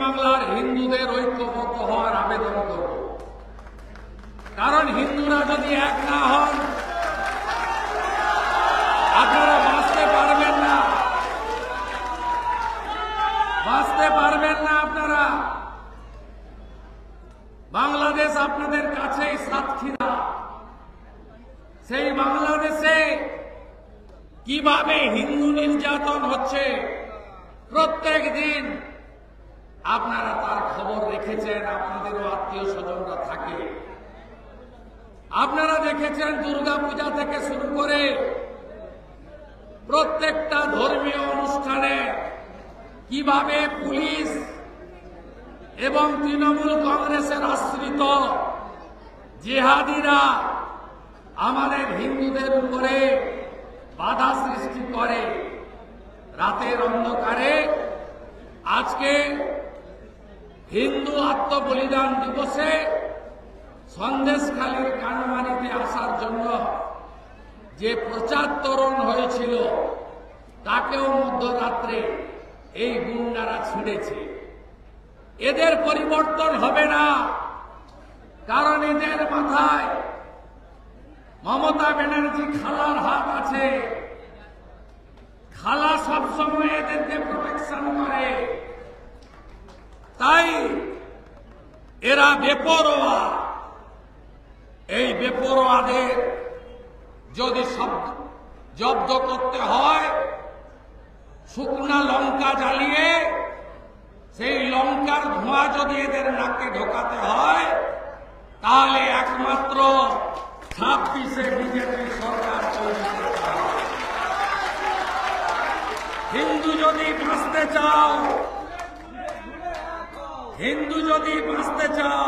পশ্চিমবাংলার হিন্দুদের ঐক্যবদ্ধ হওয়ার আবেদন করব। কারণ হিন্দুরা যদি এক না হন আপনারা বাঁচতে পারবেন না, আপনারা। বাংলাদেশ আপনাদের কাছেই সাতক্ষীরা। সেই বাংলাদেশে কিভাবে হিন্দু নির্যাতন হচ্ছে প্রত্যেক দিন আপনারা তার খবর রেখেছেন। আপনাদেরও আত্মীয় স্বজনরা থাকে। আপনারা দেখেছেন দুর্গাপূজা থেকে শুরু করে প্রত্যেকটা ধর্মীয় অনুষ্ঠানে কিভাবে পুলিশ এবং তৃণমূল কংগ্রেসের আশ্রিত জিহাদিরা আমাদের হিন্দুদের উপরে বাধা সৃষ্টি করে। রাতের অন্ধকারে আজকে হিন্দু আত্মবলিদান দিবসে সন্দেশখালীর কানমানিতে আসার জন্য যে প্রচার তোরণ হয়েছিল তাকেও মধ্যরাত্রে এই গুন্ডারা ছিঁড়েছে। এদের পরিবর্তন হবে না, কারণ এদের মাথায় মমতা ব্যানার্জি খালার হাত আছে। খালা সবসময় এদেরকে প্রোটেকশন করে। তাই এরা বেপরোয়া। এই বেপরোয়াদের যদি জব্দ করতে হয়, শুকনা লঙ্কা জ্বালিয়ে সেই লঙ্কার ধোঁয়া যদি এদের নাকে ঢোকাতে হয়, তাহলে একমাত্র 26-এ বিজেপি সরকার তৈরি করতে হবে। হিন্দু যদি বাঁচতে চাও, হিন্দু যদি বাঁচতে চাও